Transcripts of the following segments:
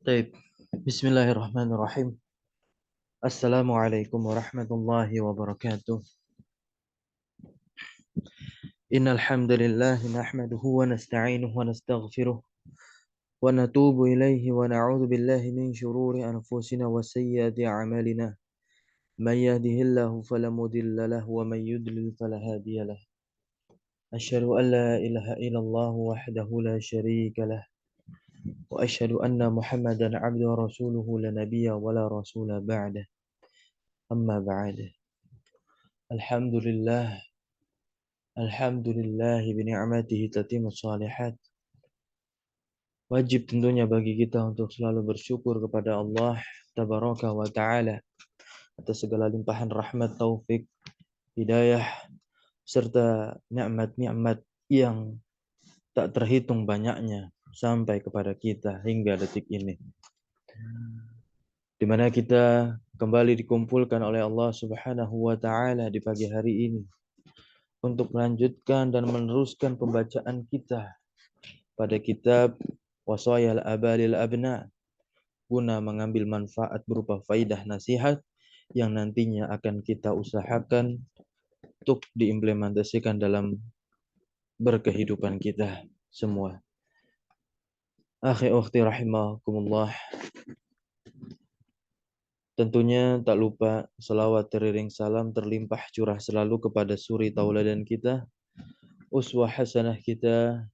Baik. Bismillahirrahmanirrahim. Assalamualaikum warahmatullahi wabarakatuh. Innal hamdalillah nahmaduhu wa nasta'inuhu wa nastaghfiruh wa natubu ilaihi wa na'udzu billahi min shururi anfusina wa sayyiati a'malina. May yahdihillahu fala mudilla lahu wa may yudlil fala hadiya lahu. Asyhadu an la ilaha illallah wahdahu la syarika lah wa asyhadu anna Muhammadan 'abduhu wa rasuluhu la nabiyya wa la rasula ba'dah. Amma ba'd. Alhamdulillah Alhamdulillahi bini'matihi tatimmus shalihat. Wajib tentunya bagi kita untuk selalu bersyukur kepada Allah Tabaraka wa Ta'ala atas segala limpahan rahmat, taufik, hidayah, serta nikmat-nikmat yang tak terhitung banyaknya sampai kepada kita hingga detik ini. Di mana kita kembali dikumpulkan oleh Allah Subhanahu wa Ta'ala di pagi hari ini untuk melanjutkan dan meneruskan pembacaan kita pada kitab Wasayal Abalil Abna, guna mengambil manfaat berupa faidah nasihat yang nantinya akan kita usahakan untuk diimplementasikan dalam berkehidupan kita semua. Akhi ukhti rahimakumullah, tentunya tak lupa selawat teriring salam terlimpah curah selalu kepada suri tauladan kita, uswah hasanah kita,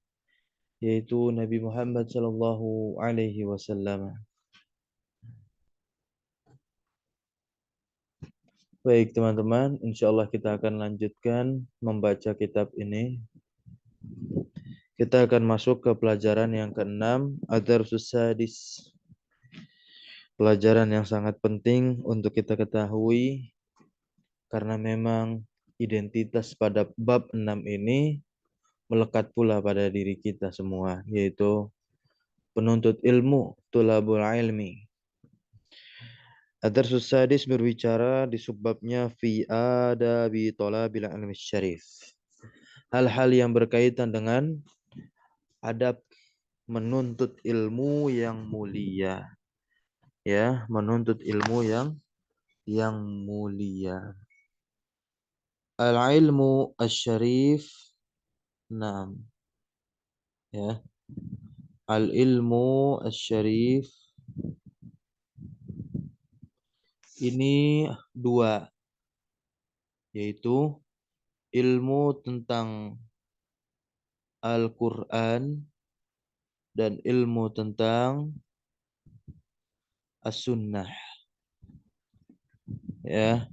yaitu Nabi Muhammad sallallahu alaihi wasallam. Baik teman-teman, insyaallah kita akan lanjutkan membaca kitab ini. Kita akan masuk ke pelajaran yang ke-6, Ad-Darsus Sadis. Pelajaran yang sangat penting untuk kita ketahui, karena memang identitas pada bab 6 ini melekat pula pada diri kita semua, yaitu penuntut ilmu, tulabul ilmi. Ad-Darsus Sadis berbicara di subbabnya fi adabi talabil ilmi syarif. Hal-hal yang berkaitan dengan adab menuntut ilmu yang mulia. Ya, menuntut ilmu yang mulia. Al-ilmu asy-syarif. Naam. Ya. Al-ilmu asy-syarif ini dua, yaitu ilmu tentang Al-Qur'an dan ilmu tentang As-Sunnah. Ya.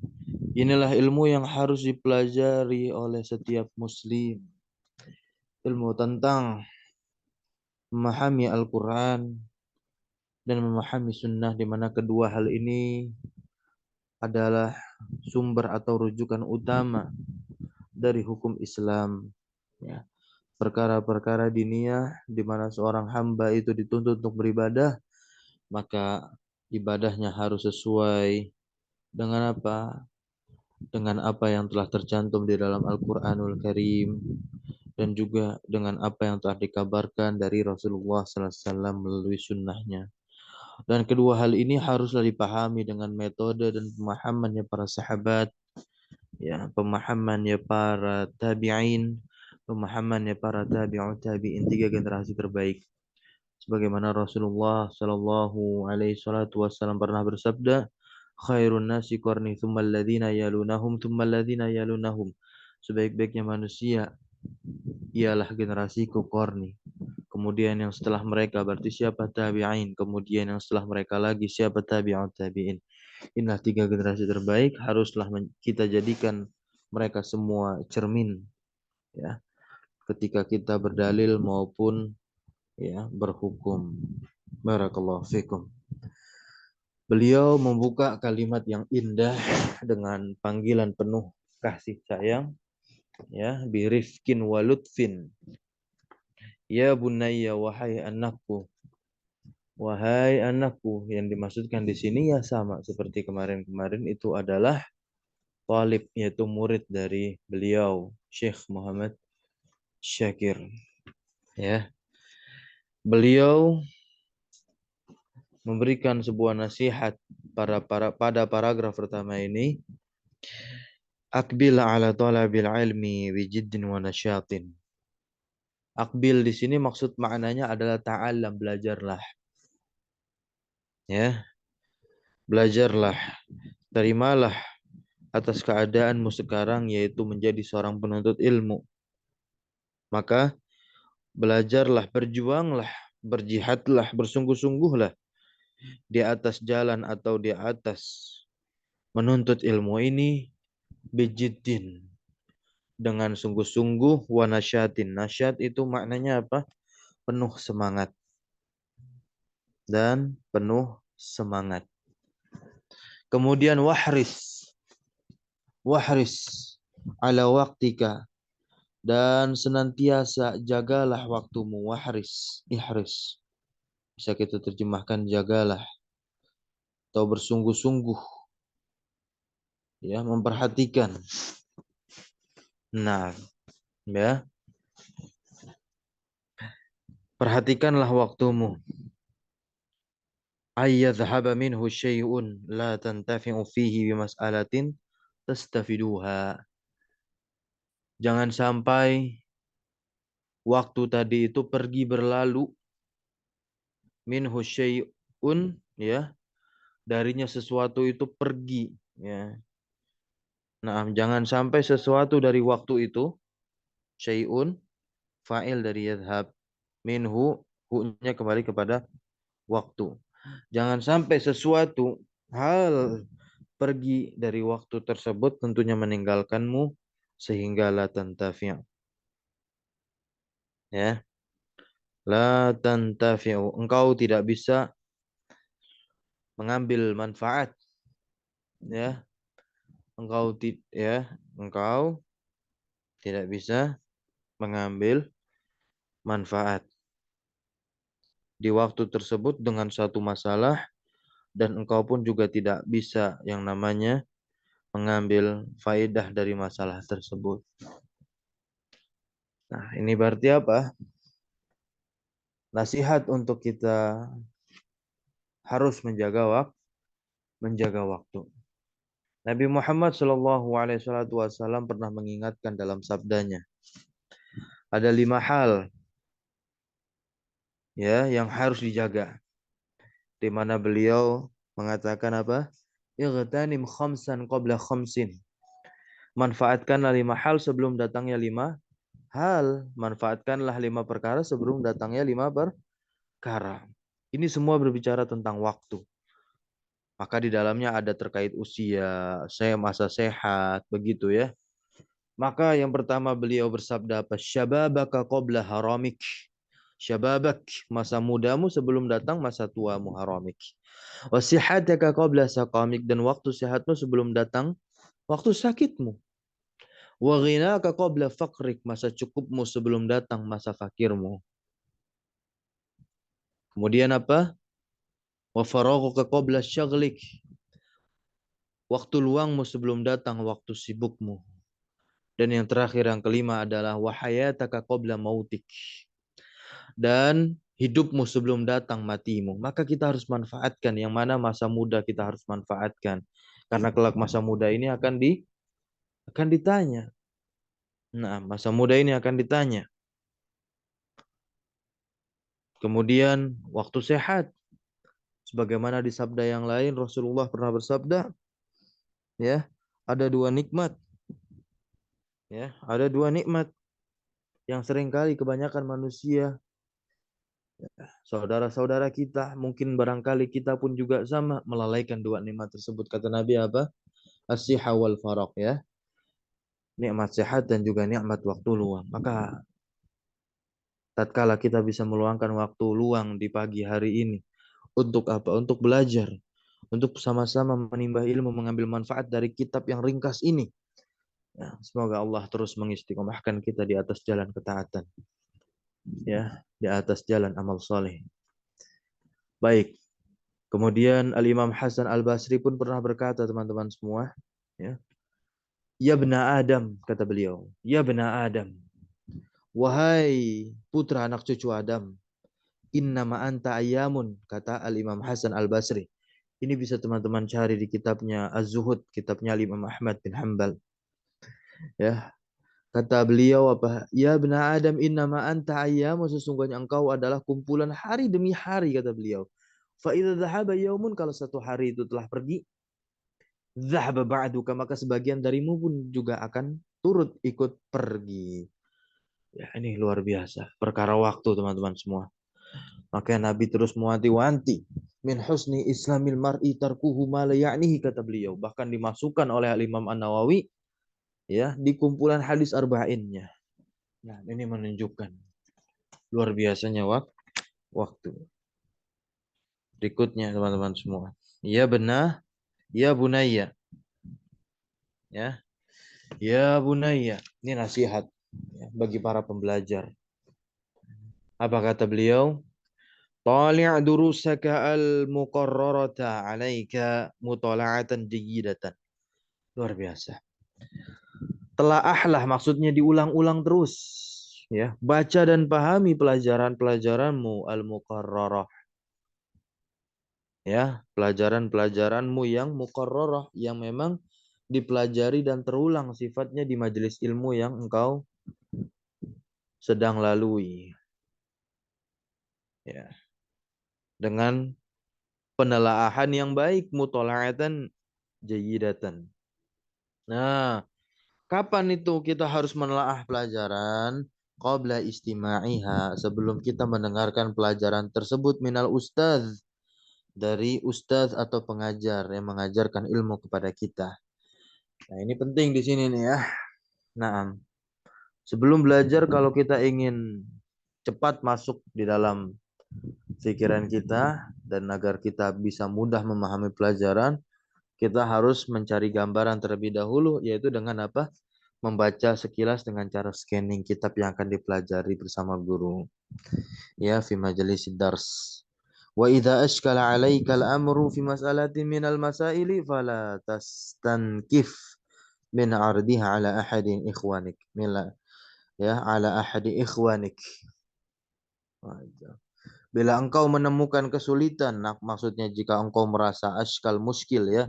Inilah ilmu yang harus dipelajari oleh setiap muslim. Ilmu tentang memahami Al-Quran dan memahami Sunnah, di mana kedua hal ini adalah sumber atau rujukan utama dari hukum Islam. Ya. Perkara-perkara diniyah di mana seorang hamba itu dituntut untuk beribadah, maka ibadahnya harus sesuai dengan apa? Dengan apa yang telah tercantum di dalam Al-Quranul Karim, dan juga dengan apa yang telah dikabarkan dari Rasulullah SAW melalui sunnahnya. Dan kedua hal ini haruslah dipahami dengan metode dan pemahamannya para sahabat, ya, pemahamannya para tabi'in, pemahamannya para tabi'ut tabi'in, 3 generasi terbaik. Sebagaimana Rasulullah sallallahu alaihi wasallam pernah bersabda, khairun nasi qarni tsumma alladziina yalunahum tsumma alladziina yalunahum. Sebaik-baiknya manusia ialah generasiku qarni. Kemudian yang setelah mereka berarti siapa? Tabi'in. Kemudian yang setelah mereka lagi siapa? Tabi'ut tabi'in. Inilah 3 generasi terbaik, haruslah kita jadikan mereka semua cermin, ya, ketika kita berdalil maupun, ya, berhukum. Barakallahu fikum. Beliau membuka kalimat yang indah dengan panggilan penuh kasih sayang, ya, birifkin walutfin. Ya bunayya, wahai anakku. Wahai anakku, yang dimaksudkan di sini ya sama seperti kemarin-kemarin, itu adalah talib, yaitu murid dari beliau, Syekh Muhammad Syakir. Ya. Beliau memberikan sebuah nasihat pada paragraf pertama ini, akbil ala talabil ilmi bijiddin wa nasyatin. Akbil di sini maksud maknanya adalah ta'allam, belajarlah. Ya, belajarlah, terimalah atas keadaanmu sekarang yaitu menjadi seorang penuntut ilmu. Maka belajarlah, berjuanglah, berjihadlah, bersungguh-sungguhlah di atas jalan atau di atas menuntut ilmu ini bijiddin, dengan sungguh-sungguh, wa nasyatin. Nasyat itu maknanya apa? Penuh semangat dan penuh semangat. Kemudian wahris ala waktika, dan senantiasa jagalah waktumu. Wahris, ihris, bisa kita terjemahkan jagalah atau bersungguh-sungguh, ya, memperhatikan. Nah, ya, perhatikanlah waktumu. Ayyadhhaba minhu syai'un la tantafi'u fihi bimas'alatin tastafiduha. Jangan sampai waktu tadi itu pergi berlalu, minhu syai'un, ya, darinya sesuatu itu pergi, ya. Nah, jangan sampai sesuatu dari waktu itu, syai'un, fa'il dari yadhhab, minhu, hu-nya kembali kepada waktu. Jangan sampai sesuatu hal pergi dari waktu tersebut, tentunya meninggalkanmu, sehingga la tantafi', ya, la tantafi'u, engkau tidak bisa mengambil manfaat, ya, engkau tidak bisa mengambil manfaat di waktu tersebut dengan satu masalah, dan engkau pun juga tidak bisa yang namanya mengambil faedah dari masalah tersebut. Nah, ini berarti apa? Nasihat untuk kita harus menjaga waktu. Nabi Muhammad SAW pernah mengingatkan dalam sabdanya, ada 5 hal, ya, yang harus dijaga. Di mana beliau mengatakan apa? Ightanim khamsan qabla khamsin. Manfaatkanlah 5 hal sebelum datangnya 5 hal. Manfaatkanlah 5 perkara sebelum datangnya 5 perkara. Ini semua berbicara tentang waktu. Maka di dalamnya ada terkait usia, masa sehat, begitu ya. Maka yang pertama beliau bersabda apa? Syababaka qabla haramik. Syababak, masa mudamu sebelum datang masa tuamu, haramik. Wasihataka qabla saqamik, dan waktu sehatmu sebelum datang waktu sakitmu. Wa ghinaka qabla faqrik, masa cukupmu sebelum datang masa fakirmu. Kemudian apa? Wa faraghuka qabla syaghlik, waktu luangmu sebelum datang waktu sibukmu. Dan yang terakhir, yang kelima adalah wa hayataka qabla mautik, dan hidupmu sebelum datang matimu. Maka kita harus manfaatkan yang mana masa muda kita harus manfaatkan. Karena kelak masa muda ini akan ditanya. Nah, masa muda ini akan ditanya. Kemudian waktu sehat. Sebagaimana di sabda yang lain Rasulullah pernah bersabda, ya, ada 2 nikmat. Ya, ada 2 nikmat yang seringkali kebanyakan manusia, saudara-saudara kita, mungkin barangkali kita pun juga sama, melalaikan 2 nikmat tersebut. Kata Nabi apa? As-siha wal faraq, ya. Nikmat sehat dan juga nikmat waktu luang. Maka tatkala kita bisa meluangkan waktu luang di pagi hari ini untuk apa? Untuk belajar, untuk sama-sama menimba ilmu, mengambil manfaat dari kitab yang ringkas ini. Ya, semoga Allah terus mengistiqomahkan kita di atas jalan ketaatan, ya, di atas jalan amal soleh. Baik. Kemudian Al-Imam Hasan Al-Basri pun pernah berkata, teman-teman semua, ya, ya bena Adam, kata beliau, ya bena Adam, wahai putra anak cucu Adam, innama anta ayyamun, kata Al-Imam Hasan Al-Basri. Ini bisa teman-teman cari di kitabnya Az-Zuhud, kitabnya Imam Ahmad bin Hanbal. Ya, kata beliau apa? Ya bena Adam innama anta ayyamu, sesungguhnya engkau adalah kumpulan hari demi hari, kata beliau. Fa idza dhahaba yaumun, kalau satu hari itu telah pergi, dhahaba ba'duka, maka sebagian darimu pun juga akan turut ikut pergi. Ya, ini luar biasa. Perkara waktu, teman-teman semua. Maka Nabi terus mewanti-wanti. Min husni islamil mar'i tarkuhu ma la ya'nihi, kata beliau. Bahkan dimasukkan oleh Imam An-Nawawi ya di kumpulan hadis arba'innya. Nah, ini menunjukkan luar biasanya waktu. Berikutnya teman-teman semua. Ya benar, ya bunayya. Ya, ya bunayya. Ini nasihat ya, bagi para pembelajar. Apa kata beliau? Tali' durusaka al-muqarrarata 'alaika mutala'atan jayyidatan. Luar biasa. Telaahlah, maksudnya diulang-ulang terus. Ya, baca dan pahami pelajaran-pelajaranmu al-muqarrarah. Ya, pelajaran-pelajaranmu yang muqarrarah, yang memang dipelajari dan terulang sifatnya di majelis ilmu yang engkau sedang lalui. Ya, dengan penelaahan yang baik, mutola'atan jayyidatan. Nah, kapan itu kita harus menelaah pelajaran? Qabla istima'iha, sebelum kita mendengarkan pelajaran tersebut minal ustadz, dari ustadz atau pengajar yang mengajarkan ilmu kepada kita. Nah, ini penting di sini nih ya. Nah, sebelum belajar, kalau kita ingin cepat masuk di dalam pikiran kita dan agar kita bisa mudah memahami pelajaran, kita harus mencari gambaran terlebih dahulu, yaitu dengan apa? Membaca sekilas dengan cara scanning kitab yang akan dipelajari bersama guru. Ya, fi majelis dars. Wa idza ashkala 'alaika al-amru fi mas'alatin min al-masaili fala tastankif min 'ardiha 'ala ahadin ikhwanik. Mila ya, 'ala ahadi ikhwanik. Bila engkau menemukan kesulitan, nah, maksudnya jika engkau merasa ashkal muskil ya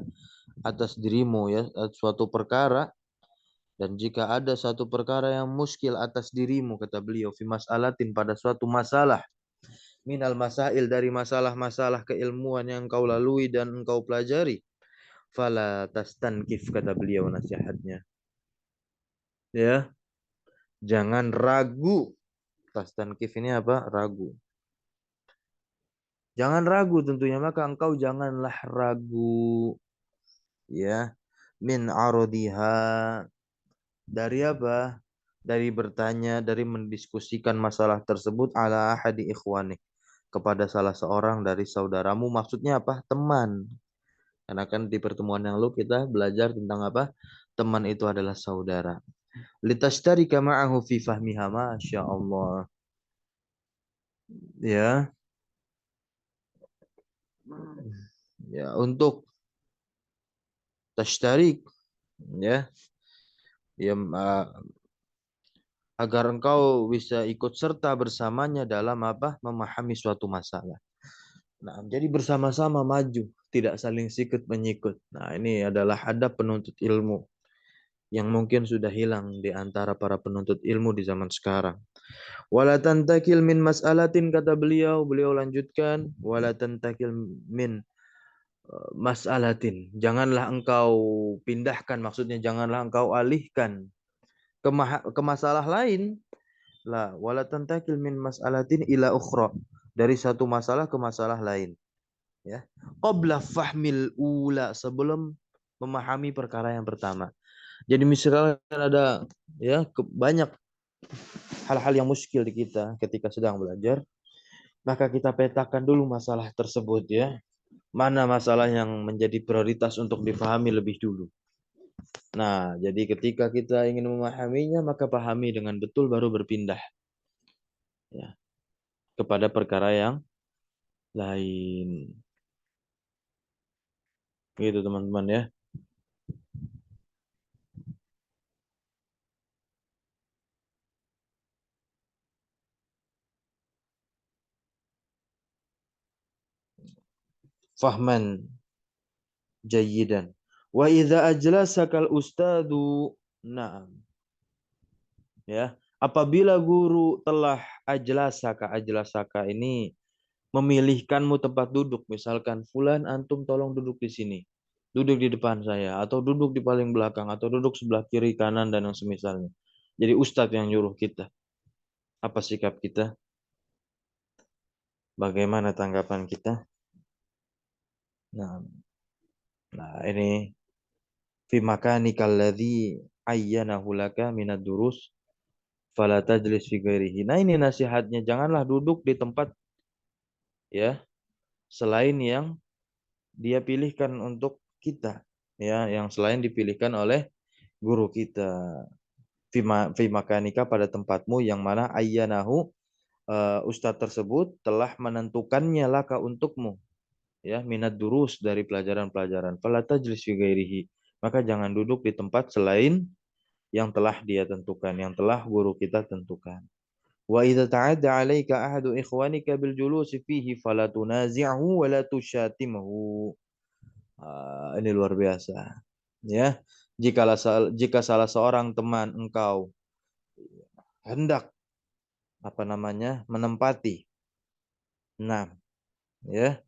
atas dirimu ya suatu perkara, dan jika ada satu perkara yang muskil atas dirimu, kata beliau, fi mas'alatin, pada suatu masalah, minal masail, dari masalah-masalah keilmuan yang engkau lalui dan engkau pelajari, fala tastankif, kata beliau nasihatnya. Ya, jangan ragu. Tastankif ini apa? Ragu. Jangan ragu tentunya, maka engkau janganlah ragu. Ya, min arodiha, dari apa? Dari bertanya, dari mendiskusikan masalah tersebut ala ahadi ikhwanik, kepada salah seorang dari saudaramu. Maksudnya apa? Teman. Karena kan di pertemuan yang lalu kita belajar tentang apa? Teman itu adalah saudara. Litastarika ma'ahu fi fahmiha, masya Allah. Ya, ya untuk tashtarik, ya, ya agar engkau bisa ikut serta bersamanya dalam apa? Memahami suatu masalah. Nah, jadi bersama-sama maju, tidak saling sikut menyikut. Nah, ini adalah adab penuntut ilmu yang mungkin sudah hilang di antara para penuntut ilmu di zaman sekarang. Wala tantakil min mas'alatin, kata beliau, beliau lanjutkan, wala tantakil min mas'alatin. Janganlah engkau pindahkan, maksudnya janganlah engkau alihkan ke masalah lain. La wala tantakil min mas'alatin ila ukhra, dari satu masalah ke masalah lain. Ya, qabla fahmil ula, sebelum memahami perkara yang pertama. Jadi misalkan ada ya banyak hal-hal yang muskil di kita ketika sedang belajar, maka kita petakan dulu masalah tersebut ya. Mana masalah yang menjadi prioritas untuk dipahami lebih dulu. Nah, jadi ketika kita ingin memahaminya, maka pahami dengan betul, baru berpindah ya kepada perkara yang lain. Gitu teman-teman ya. fahman jayyidan. Wa idza ajlasakal ustadu, na'am. Ya, apabila guru telah ajlasaka ini memilihkanmu tempat duduk, misalkan fulan antum tolong duduk di sini. Duduk di depan saya atau duduk di paling belakang atau duduk sebelah kiri kanan dan yang semisalnya. Jadi ustadz yang nyuruh kita. Apa sikap kita? Bagaimana tanggapan kita? Nah, ini fi makanikal ladzi ayyanahu laka minad durus fala tajlis fi ghairihi. Nah, ini nasihatnya, janganlah duduk di tempat ya selain yang dia pilihkan untuk kita, ya, yang selain dipilihkan oleh guru kita. Fi makanika, pada tempatmu yang mana ayyanahu, ustadz tersebut telah menentukannya laka untukmu, ya, minat durus, dari pelajaran-pelajaran. Fala tajlis fi ghairihi, maka jangan duduk di tempat selain yang telah dia tentukan, yang telah guru kita tentukan. Wa idza ta'adda 'alaika ahadu ikhwanika bil julusi fihi fala tunazi'hu wa la tushatimhu. Ini luar biasa. Ya, jika salah seorang teman engkau hendak menempati, nah, ya,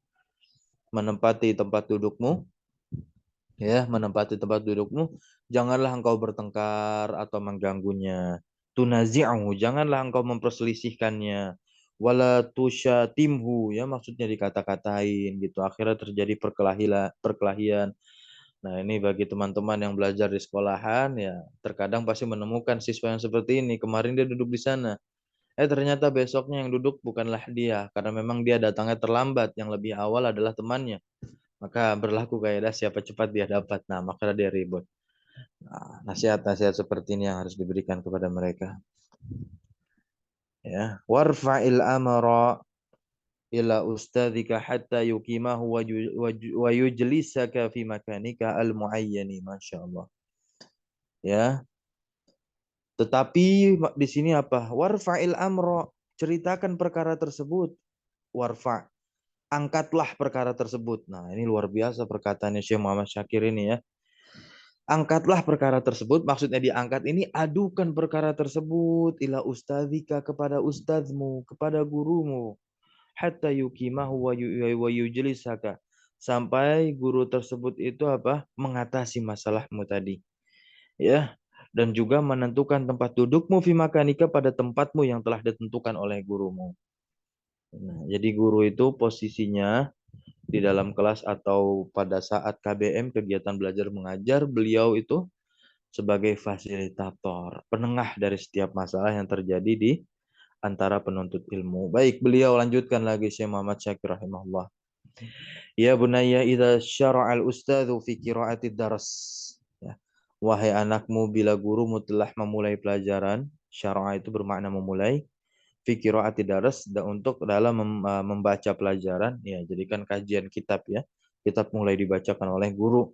menempati tempat dudukmu, janganlah engkau bertengkar atau mengganggunya. Tunazi'u, janganlah engkau memperselisihkannya. Wala tusyatimhu, ya, maksudnya dikata-katain gitu. Akhirnya terjadi perkelahian. Nah, ini bagi teman-teman yang belajar di sekolahan, ya, terkadang pasti menemukan siswa yang seperti ini. Kemarin dia duduk di sana. Ternyata besoknya yang duduk bukanlah dia, karena memang dia datangnya terlambat. Yang lebih awal adalah temannya. Maka berlaku kaidah siapa cepat dia dapat. Nah, maka dia ribut. Nah, nasihat-nasihat seperti ini yang harus diberikan kepada mereka. Ya, warfa'il amra ila ustadzika hatta yuqimahu wa yujlisaka fi makanika al-muayyani. Masya Allah. Ya, tetapi di sini apa? Warfa'il amra, ceritakan perkara tersebut. Warfa, angkatlah perkara tersebut. Nah, ini luar biasa perkataannya Syekh Muhammad Syakir ini, ya. Angkatlah perkara tersebut, maksudnya diangkat ini, adukan perkara tersebut ila ustadzika, kepada ustadzmu, kepada gurumu, hatta yukimahu wa yujlisaka, sampai guru tersebut itu apa? Mengatasi masalahmu tadi, ya. Dan juga menentukan tempat dudukmu fi makanika, pada tempatmu yang telah ditentukan oleh gurumu. Nah, jadi guru itu posisinya di dalam kelas atau pada saat KBM, kegiatan belajar mengajar, beliau itu sebagai fasilitator, penengah dari setiap masalah yang terjadi di antara penuntut ilmu. Baik, beliau lanjutkan lagi, Syekh Muhammad Syakir rahimahullah. Ya bunayya idza syara'al ustadzu fi qira'ati daras. Ya. Wahai anakmu, bila gurumu telah memulai pelajaran, syara'a itu bermakna memulai, fi qira'ati daras, untuk dalam membaca pelajaran, ya, jadikan kajian kitab, ya. Kitab mulai dibacakan oleh guru.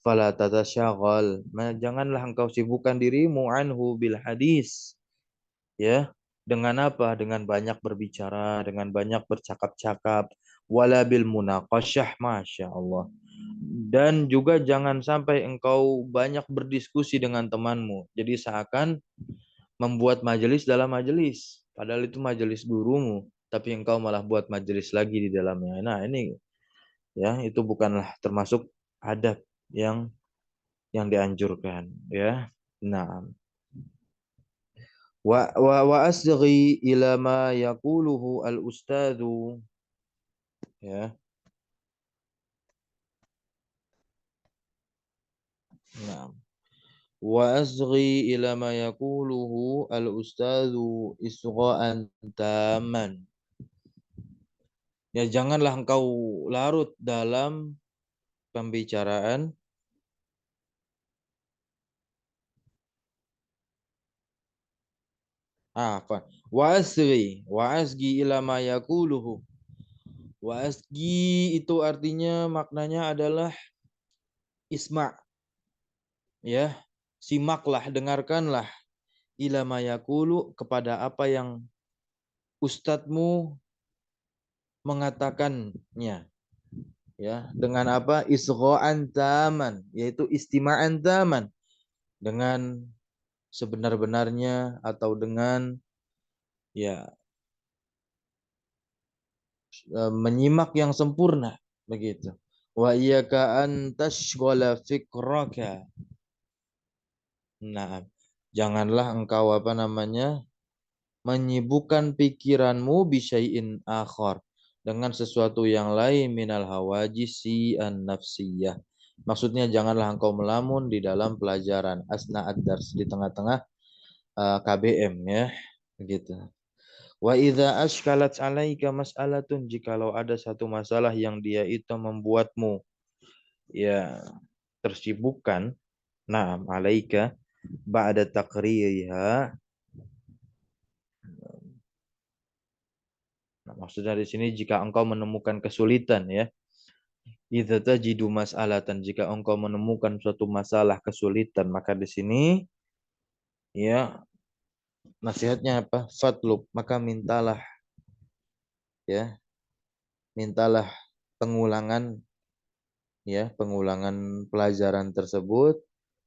Fala tatasyaghal, janganlah engkau sibukkan dirimu anhu bil hadis, ya, dengan apa? Dengan banyak berbicara, dengan banyak bercakap-cakap, wala bil munaqasyah, masya Allah. Dan juga jangan sampai engkau banyak berdiskusi dengan temanmu. Jadi seakan membuat majelis dalam majelis, padahal itu majelis gurumu, tapi engkau malah buat majelis lagi di dalamnya. Nah, ini, ya, itu bukanlah termasuk adab yang dianjurkan, ya. Nah, wa asghi ila ma yaquluhu al ustadzu, ya. Nah, wa asghi ila ma yaquluhu al ustadzu isgha'an taman. Ya, janganlah engkau larut dalam pembicaraan. Apa? Wa asgi ila ma yaquluhu. Wa asgi itu artinya, maknanya adalah isma', ya. Simaklah, dengarkanlah, ila ma yaqulu, kepada apa yang ustadzmu mengatakannya. Ya, dengan apa? Isgha'an taman, yaitu istima'an taman, dengan sebenar-benarnya atau dengan ya menyimak yang sempurna begitu. Wa iyyaka an tashghala fikraka. Nah, janganlah engkau apa namanya menyibukkan pikiranmu bisyai'in akhar dengan sesuatu yang lain minal hawajisi an nafsiyah. Maksudnya janganlah engkau melamun di dalam pelajaran asna ad-dars di tengah-tengah KBM ya begitu. Wa idza ashkalat 'alaika mas'alatun, jikalau ada satu masalah yang dia itu membuatmu ya tersibukkan, na'am 'alaika ba'da taqririha. Nah, maksudnya di sini jika engkau menemukan kesulitan ya. Idza tajidu mas'alatan, jika engkau menemukan suatu masalah kesulitan, maka di sini ya nasihatnya apa? Fatlub, maka mintalah ya, mintalah pengulangan ya, pengulangan pelajaran tersebut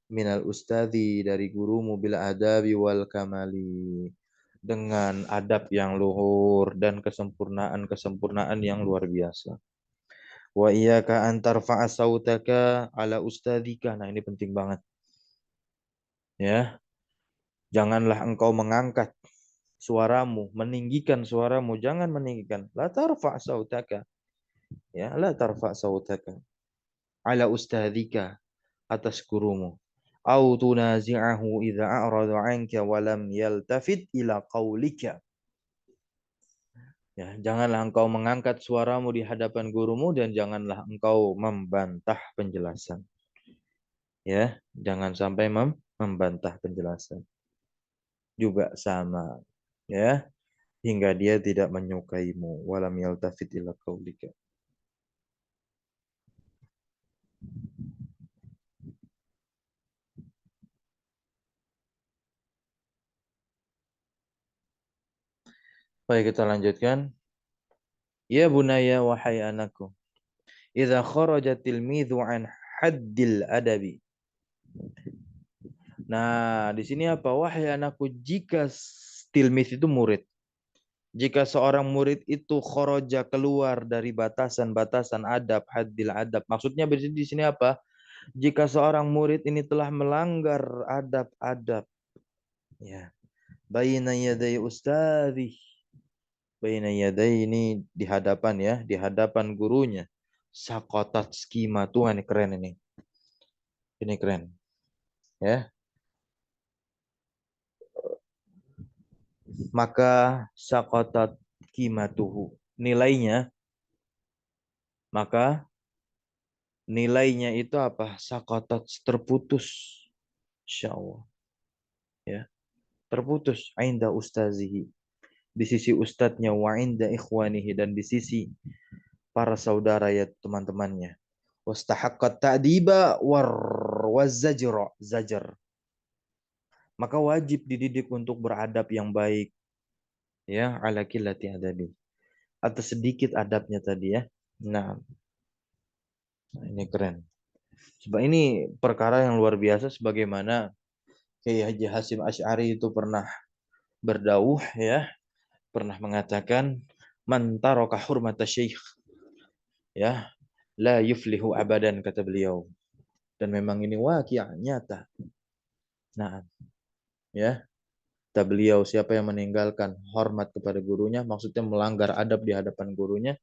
minal ustadi, dari gurumu, bila adabi wal kamali, dengan adab yang luhur dan kesempurnaan-kesempurnaan yang luar biasa. Wa iyyaka an tarfa'a sautaka ala ustadika. Nah, ini penting banget. Ya, janganlah engkau mengangkat suaramu, meninggikan suaramu, jangan meninggikan. La tarfa' sautaka. Ya, la tarfa' sautaka ala ustadika, atas gurumu. Au tunazi'ahu idza a'rada 'anka wa lam yaltafit ila qaulika. Ya, janganlah engkau mengangkat suaramu di hadapan gurumu dan janganlah engkau membantah penjelasan. Ya, jangan sampai membantah penjelasan. Juga sama. Ya, hingga dia tidak menyukaimu. Walam yaltafit ila qaulika. Baik, kita lanjutkan. Ya bunaya, wahai anakku. Idza kharaja tilmidhu an haddil adabi. Nah, di sini apa? Wahai anakku, jika tilmidz itu murid. Jika seorang murid itu kharaja, keluar dari batasan-batasan adab, haddil adab. Maksudnya di sini apa? Jika seorang murid ini telah melanggar adab-adab, ya, baina yaday ustadzi, baina yaday ini di hadapan ya, di hadapan gurunya. Sakotat skima Tuhan, ini keren ini. Ini keren, ya. Maka sakotat kimatuhu, nilainya, maka nilainya itu apa? Sakotat, terputus. Insya Allah, ya, terputus. Ainda ustazihi, di sisi ustadznya, wa inda ikhwanihi, dan di sisi para saudara ya teman-temannya. Wastahaqqat ta'diba wazajra, zajar. Maka wajib dididik untuk beradab yang baik. Ya, ala qillati adabi. Atau sedikit adabnya tadi ya. Nah, ini keren. Sebab ini perkara yang luar biasa, sebagaimana Kiai Haji Hasyim Asy'ari itu pernah berdauh ya, pernah mengatakan man taraka hurmata syekh ya la yuflihu abadan, kata beliau. Dan memang ini waqiah nyata. Nah, ya, kata beliau, siapa yang meninggalkan hormat kepada gurunya, maksudnya melanggar adab di hadapan gurunya,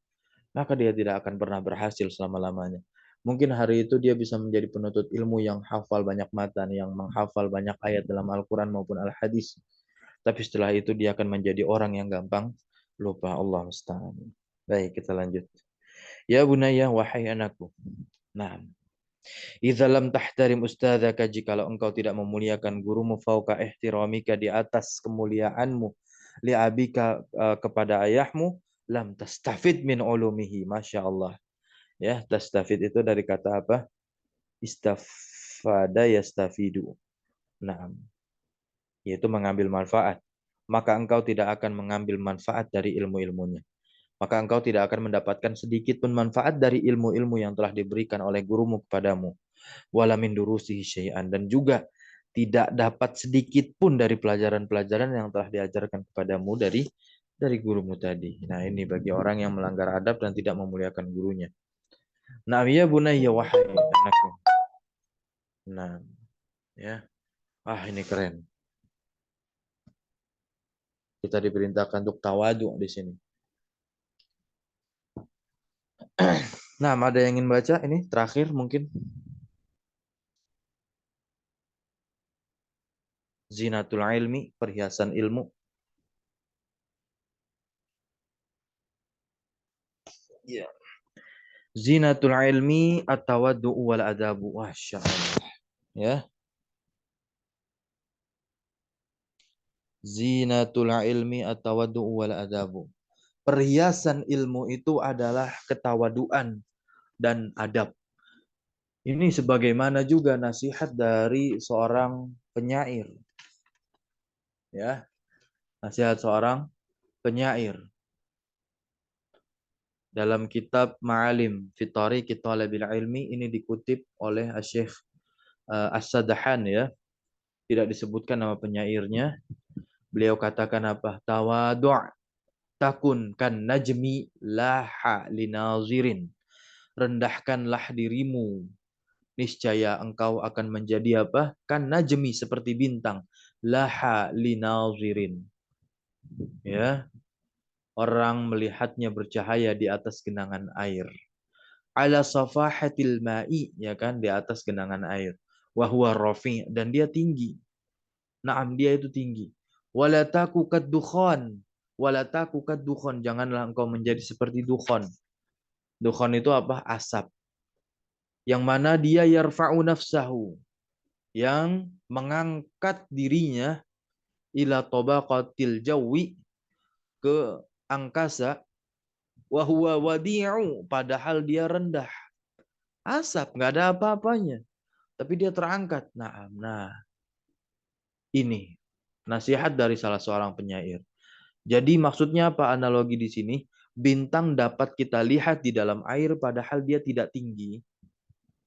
maka dia tidak akan pernah berhasil selama-lamanya. Mungkin hari itu dia bisa menjadi penuntut ilmu yang hafal banyak matan, yang menghafal banyak ayat dalam Al-Quran maupun Al-Hadis. Tapi setelah itu dia akan menjadi orang yang gampang lupa. Allah musta'an. Baik, kita lanjut. Ya bunaya, wahai anakku. Nah, idza lam tahtarim ustadzaka, jikalau engkau tidak memuliakan gurumu, fauqa ihtiramika, di atas kemuliaanmu, li abika, kepada ayahmu, lam tastafid min ulumihi. Masya Allah. Ya, tastafid itu dari kata apa? Istafada yastafidu. Nah, yaitu mengambil manfaat. Maka engkau tidak akan mengambil manfaat dari ilmu-ilmunya. maka engkau tidak akan mendapatkan sedikit pun manfaat dari ilmu-ilmu yang telah diberikan oleh gurumu kepadamu. Wala min durusihi syai'an, dan juga tidak dapat sedikit pun dari pelajaran-pelajaran yang telah diajarkan kepadamu dari gurumu tadi. Nah, ini bagi orang yang melanggar adab dan tidak memuliakan gurunya. Nah, ya bunayya, wahai anakku. Nah, ya. Ah, ini keren. Kita diperintahkan untuk tawadu di sini. Nah, ada yang ingin baca ini terakhir mungkin? Zinatul ilmi, perhiasan ilmu. Ya. Zinatul ilmi at-tawaddu wal adabu. Masya Allah. Ya. Zinatul ilmi at-tawaddu wal adabu. Perhiasan ilmu itu adalah ketawaduan dan adab. Ini sebagaimana juga nasihat dari seorang penyair. Ya, nasihat seorang penyair. Dalam kitab Ma'alim fi Tariqi Talabil Ilmi ini dikutip oleh Syekh As-Sadahan ya. Tidak disebutkan nama penyairnya. Beliau katakan apa? Tawadu' takun kan najmi laha linazirin. Rendahkanlah dirimu. Niscaya engkau akan menjadi apa? Kan najmi seperti bintang. Laha linazirin. Ya. Orang melihatnya bercahaya di atas genangan air. Ala safahatil ma'i, ya kan, di atas genangan air. Wahwa rafi, dan dia tinggi. Naam, dia itu tinggi. Wala taku kaddukhon. Wala taku kaddukhon. Janganlah engkau menjadi seperti dukhon. Dukhon itu apa? Asap. Yang mana dia yarfa'u nafsahu. Yang mengangkat dirinya ila tabaqatil jawi, ke angkasa. Wahwa wadi'u, padahal dia rendah. Asap, nggak ada apa-apanya. Tapi dia terangkat. Nah, ini nasihat dari salah seorang penyair. Jadi maksudnya apa analogi di sini? Bintang dapat kita lihat di dalam air padahal dia tidak tinggi.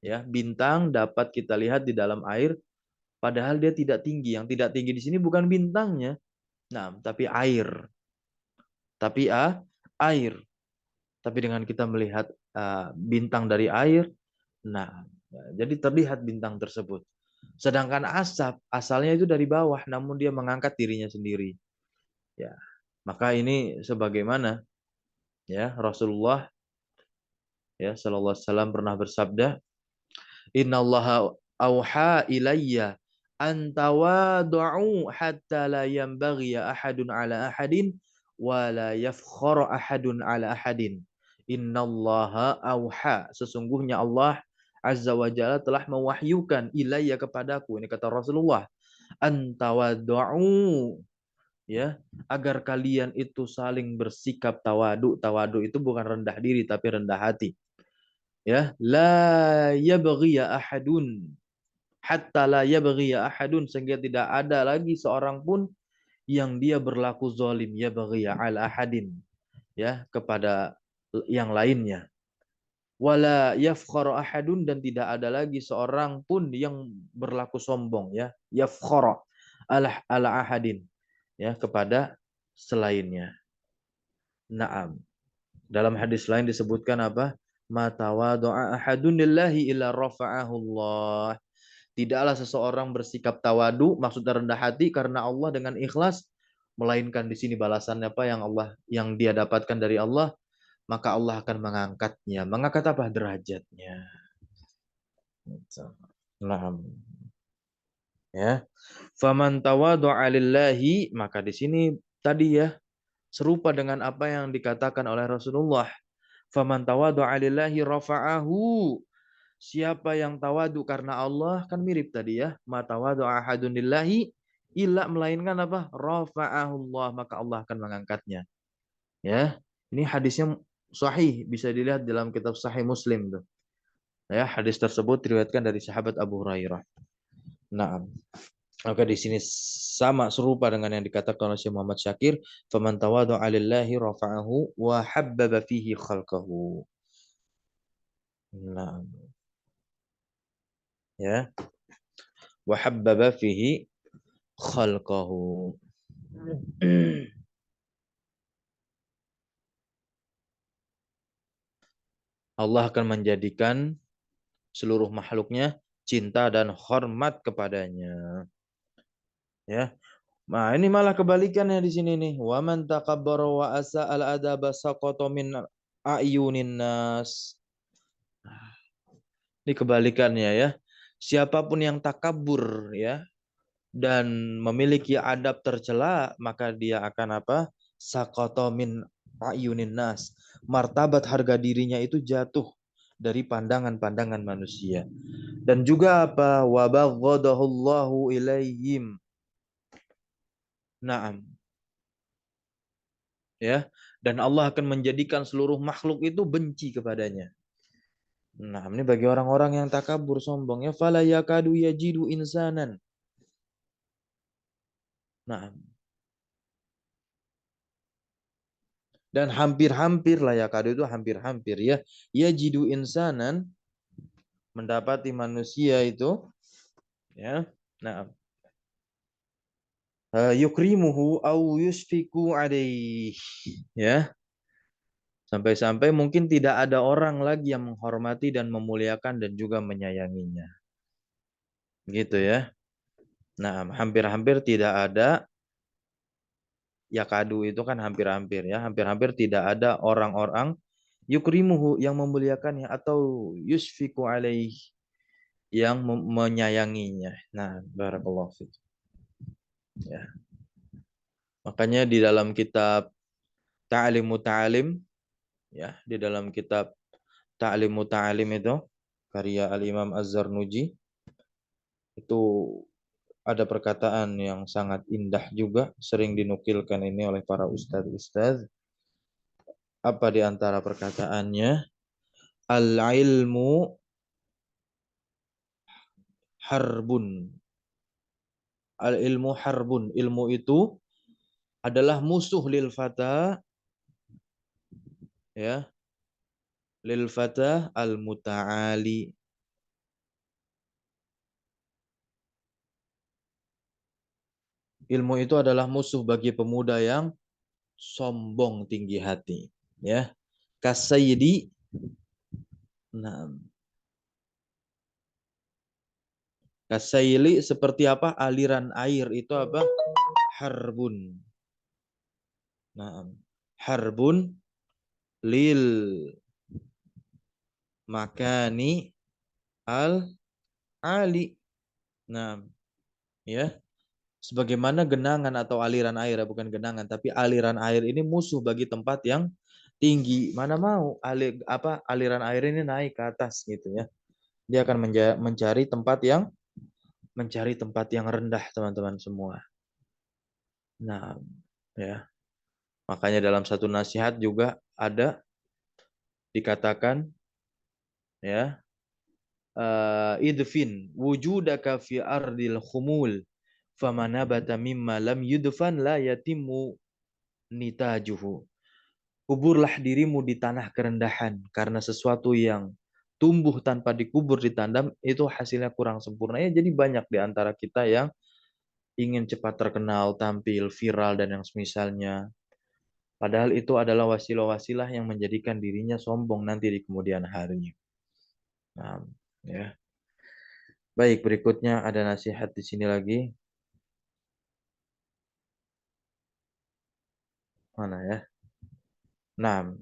Ya, bintang dapat kita lihat di dalam air padahal dia tidak tinggi. Yang tidak tinggi di sini bukan bintangnya. Nah, tapi air. Tapi air. Tapi dengan kita melihat bintang dari air, nah, jadi terlihat bintang tersebut. Sedangkan asap asalnya itu dari bawah, namun dia mengangkat dirinya sendiri. Ya, maka ini sebagaimana ya Rasulullah ya sallallahu alaihi wasallam pernah bersabda, "Innallaha auha ilayya an tawadu'u hatta la yanbaghi ahadun ala ahadin wa la yafkhara ahadun ala ahadin." Innallaha auha, sesungguhnya Allah Azza wa Jalla telah mewahyukan ilayya kepadaku, ini kata Rasulullah, antawadu'u, ya, agar kalian itu saling bersikap tawadu. Tawadu itu bukan rendah diri tapi rendah hati. Ya, la yabghiya ahadun hatta la yabghiya ahadun, sehingga tidak ada lagi seorang pun yang dia berlaku zalim, yabghiya ala ahadin, ya, kepada yang lainnya. Wala yafkhara ahadun, dan tidak ada lagi seorang pun yang berlaku sombong, ya, yafkhara ala ahadin, ya, kepada selainnya. Naam. Dalam hadis lain disebutkan apa? Mata wadu'a ahadun lillahi illa rafa'ahu Allah. Tidaklah seseorang bersikap tawadu, maksudnya rendah hati karena Allah dengan ikhlas, melainkan di sini balasannya apa yang dia dapatkan dari Allah, maka Allah akan mengangkatnya. Mengangkat apa? Derajatnya. Nah, ya. Faman tawadu'a lillahi, maka di sini tadi ya serupa dengan apa yang dikatakan oleh Rasulullah. Faman tawadu'a lillahi rafa'ahu. Siapa yang tawadu karena Allah, kan mirip tadi ya. Ma tawadu'a ahadun lillahi illa, melainkan apa? Rafa'ahu Allah, maka Allah akan mengangkatnya. Ya. Ini hadisnya sahih, bisa dilihat dalam kitab Sahih Muslim tuh. Ya, hadis tersebut diriwayatkan dari sahabat Abu Hurairah. Naam. Maka di sini sama serupa dengan yang dikatakan oleh Syekh Muhammad Syakir, "Faman tawadhu'a lillahi rafa'ahu wa habbaba fihi khalqahu." Nah, ya, wa habbaba fihi khalqahu. Allah akan menjadikan seluruh makhluknya cinta dan hormat kepadanya. Ya. Nah, ini malah kebalikannya di sini nih. Wa man takabbara wa asa al adaba saqata min ayunin nas. Ini kebalikannya ya. Siapapun yang takabur ya dan memiliki adab tercela, maka dia akan apa? Saqata min ayunin nas. Martabat harga dirinya itu jatuh dari pandangan-pandangan manusia. Dan juga apa? Wa baghadahullahu ilaihim. Naam, ya. Dan Allah akan menjadikan seluruh makhluk itu benci kepadanya. Nah, ini bagi orang-orang yang takabur sombong ya, fala yakadu yajidu insanan. Nah, dan hampir-hampir lah yakadu itu hampir-hampir ya. Yajidu insanan, mendapati manusia itu ya. Nah, yukrimuhu au yusfiku alaih. Ya, sampai-sampai mungkin tidak ada orang lagi yang menghormati dan memuliakan dan juga menyayanginya. Gitu ya. Nah, hampir-hampir tidak ada, ya kadu itu kan hampir-hampir ya. Hampir-hampir tidak ada orang-orang yukrimuhu yang memuliakannya atau yusfiku alaih yang menyayanginya. Nah, barakallahu fiik. Ya. Makanya di dalam kitab Ta'limu Ta'lim ya, di dalam kitab Ta'limu Ta'lim itu karya Al-Imam Az-Zarnuji itu ada perkataan yang sangat indah juga, sering dinukilkan ini oleh para ustadz-ustadz. Apa di antara perkataannya? Al-ilmu harbun. Al-ilmu harbun. Ilmu itu adalah musuh lil fata, ya, lil fata al-muta'ali. Ilmu itu adalah musuh bagi pemuda yang sombong tinggi hati, ya. Kasayidi, nah, kasayli seperti apa? Aliran air itu apa? Harbun. Nah, harbun lil makani al ali. Nah, ya. Sebagaimana genangan atau aliran air, ya, bukan genangan, tapi aliran air ini musuh bagi tempat yang tinggi. Mana mau aliran air ini naik ke atas gitu ya. Dia akan mencari tempat yang rendah, teman-teman semua. Nah, ya. Makanya dalam satu nasihat juga ada dikatakan ya, idfin wujudaka fi ardil khumul famanabata mimma lam yudfan la yatimu nitajuhu. Kuburlah dirimu di tanah kerendahan karena sesuatu yang tumbuh tanpa dikubur ditandam itu hasilnya kurang sempurna. Ya, jadi banyak di antara kita yang ingin cepat terkenal, tampil, viral dan yang semisalnya. Padahal itu adalah wasilah-wasilah yang menjadikan dirinya sombong nanti di kemudian hari. Nah, ya. Baik, berikutnya ada nasihat di sini lagi. Mana ya? Nah,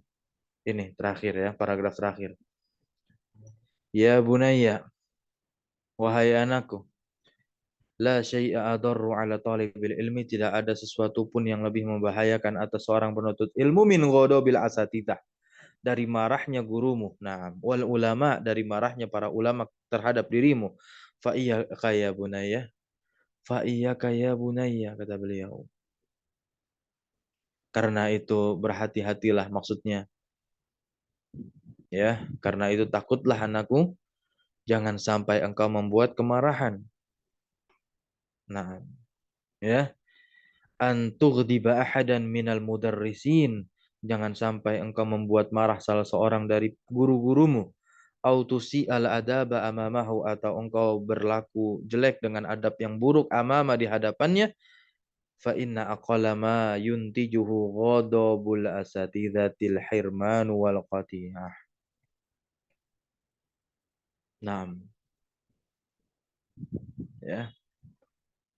ini terakhir ya, paragraf terakhir. Ya bunayya, wahai anakku, la syai'a adarru ala talibil ilmi, tidak ada sesuatu pun yang lebih membahayakan atas seorang penuntut ilmu min ghadabil asatidah, dari marahnya gurumu. Nah, wal ulama, dari marahnya para ulama terhadap dirimu. Fa iya kaya bunaya, fa iya kaya bunaya, kata beliau. Karena itu berhati-hatilah, maksudnya ya, karena itu takutlah anakku, jangan sampai engkau membuat kemarahan Nah, ya, antughdiba ahadan minal mudarrisin. Jangan sampai engkau membuat marah salah seorang dari guru-gurumu. Autusi al adaba amamahu, atau engkau berlaku jelek dengan adab yang buruk amama di hadapannya. Fa inna aqalla ma yuntijuhu ghadabul asatidatil hirman wal qatiyah. Nah, ya.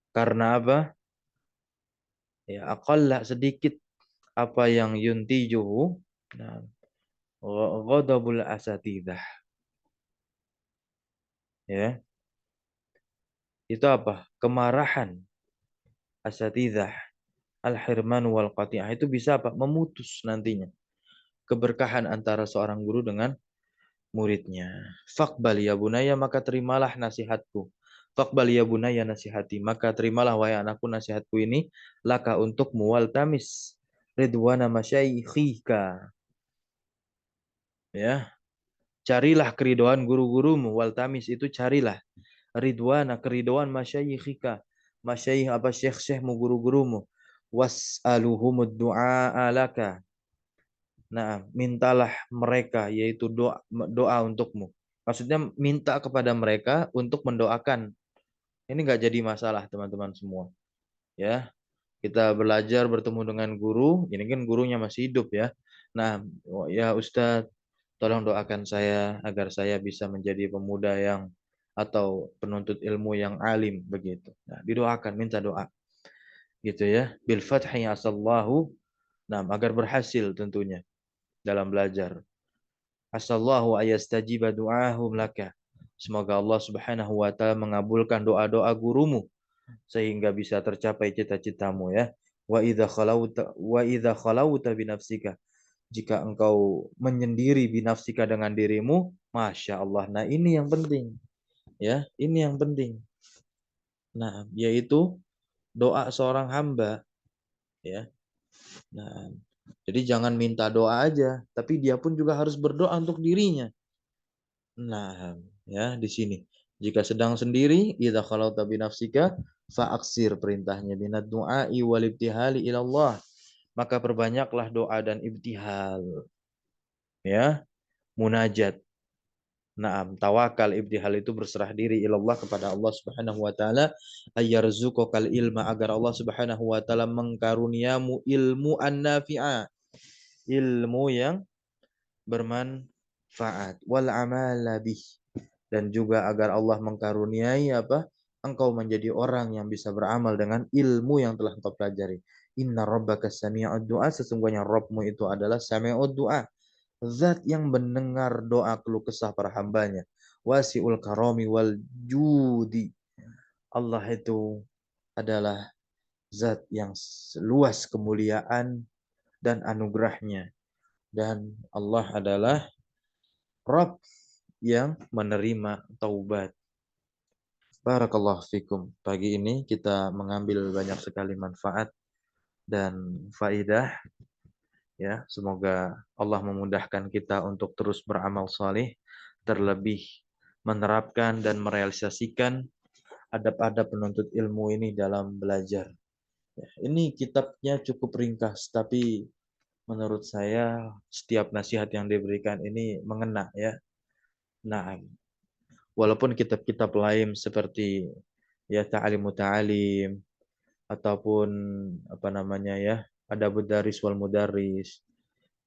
Karena apa? Ya, aqalla sedikit apa yang yuntijuhu. Nah, ghadabul asatidah, ya. Itu apa? Kemarahan asatidah, al-hirman wal qati'ah, itu bisa apa? Memutus nantinya keberkahan antara seorang guru dengan muridnya. Faqbal ya bunaya, maka terimalah nasihatku. Faqbal ya bunaya nasihati, maka terimalah wahai anakku nasihatku ini. Laka untuk muwal tamis ridwana masyaikhika, ya. Carilah keridoan guru-gurumu. Wal tamis itu carilah. Ridwana, keridoan masyayikhika. Masyaikh apa, syekh-syekhmu, guru-gurumu. Was'aluhumud du'a alaka. Nah, mintalah mereka, yaitu doa, doa untukmu. Maksudnya minta kepada mereka untuk mendoakan. Ini nggak jadi masalah teman-teman semua. Ya, kita belajar bertemu dengan guru. Ini kan gurunya masih hidup ya. Nah, ya Ustadz, tolong doakan saya agar saya bisa menjadi pemuda yang atau penuntut ilmu yang alim begitu. Nah, didoakan, minta doa gitu ya. Bil fathi asallahu, nah agar berhasil tentunya dalam belajar. Asallahu ayastajiba du'ahum laka. Semoga Allah Subhanahu wa taala mengabulkan doa-doa gurumu sehingga bisa tercapai cita-citamu ya. Wa idza khalauta binafsika, jika engkau menyendiri binafsika dengan dirimu, Masya Allah. Nah, ini yang penting. Ya, ini yang penting. Nah, yaitu doa seorang hamba. Ya. Nah, jadi jangan minta doa aja, tapi dia pun juga harus berdoa untuk dirinya. Nah, ya di sini. Jika sedang sendiri, idza khalauta binafsika fa'aksir, perintahnya, binad du'ai wal ibtihali ilallah. Maka perbanyaklah doa dan ibtihal. Ya, munajat. Naam, tawakal, ibtihal itu berserah diri ilallah, kepada Allah Subhanahu wa taala, ayyarzuqakal ilma, agar Allah Subhanahu wa taala mengkaruniamu ilmu an-nafi'a, ilmu yang bermanfaat, wal amala bih, dan juga agar Allah mengkaruniai apa? Engkau menjadi orang yang bisa beramal dengan ilmu yang telah engkau pelajari. Inna rabbaka sami'ud du'a, sesungguhnya Rabbmu itu adalah sami'ud du'a, zat yang mendengar doa keluh kesah para hambanya. Wasi'ul karami wal judi, Allah itu adalah zat yang luas kemuliaan dan anugerahnya. Dan Allah adalah Rabb yang menerima taubat. Barakallahu fikum. Pagi ini kita mengambil banyak sekali manfaat dan faidah. Ya, semoga Allah memudahkan kita untuk terus beramal saleh, terlebih menerapkan dan merealisasikan adab-adab penuntut ilmu ini dalam belajar. Ya, ini kitabnya cukup ringkas, tapi menurut saya setiap nasihat yang diberikan ini mengena ya. Nah, walaupun kitab-kitab lain seperti ya Ta'alimu Ta'alim ataupun apa namanya ya, Adabud Daris wal Mudarris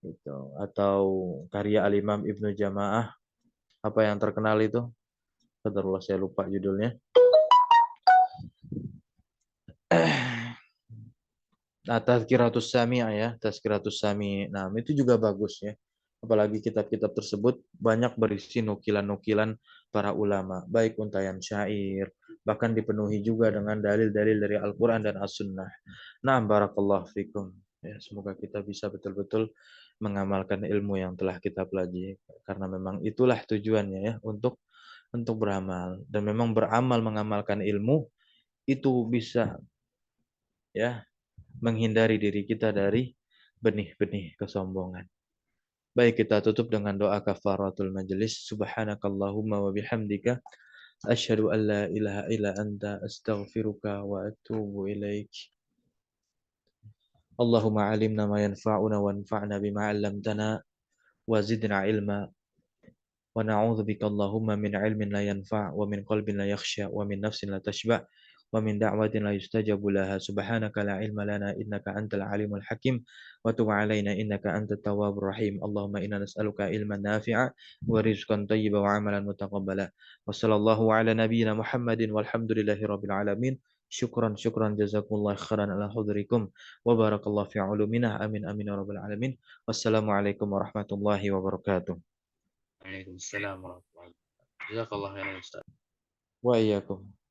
gitu, atau karya Al-Imam Ibnu Jamaah, apa yang terkenal itu? Qadarullah, saya lupa judulnya. Nah, Tazkiratus Sami' ya, Tazkiratus Sami'. Nah, itu juga bagus ya. Apalagi kitab-kitab tersebut banyak berisi nukilan-nukilan para ulama, baik untayan syair, bahkan dipenuhi juga dengan dalil-dalil dari Al-Quran dan As-Sunnah. Nah, barakallahu fikum. Ya, semoga kita bisa betul-betul mengamalkan ilmu yang telah kita pelajari, karena memang itulah tujuannya ya, untuk beramal. Dan memang beramal mengamalkan ilmu itu bisa ya menghindari diri kita dari benih-benih kesombongan. Baik, kita tutup dengan doa kafaratul majelis. Subhanakallahumma wa bihamdika Asyhadu an la ilaha illa anta astaghfiruka wa atubu ilaik. Allahumma alimna ma yanfa'una wanfa'na bima 'allamtana wa zidna ilma. Wa na'udzubika Allahumma min ilmin la yanfa' wa min qalbin la yakhsha wa min nafsin la tashba' wa min da'watin la yustajabu laha subhanaka la ilma lana innaka antal alimul hakim wa tub 'alaina innaka antat tawwabur rahim. Allahumma inna nas'aluka ilman nafi'a wa rizqan thayyiban wa 'amalan mutaqabbala. Wa sallallahu ala nabiyyina Muhammadin walhamdulillahi rabbil alamin. Syukran syukran jazakumullah khairan ala hudrikum wa barakallahu fi ulumina amin amin ya rabbal alamin. Wassalamualaikum warahmatullahi wabarakatuh. Waalaikumsalam warahmatullahi wabarakatuh. Jazakallah khairan Ustaz. Wa iyyakum.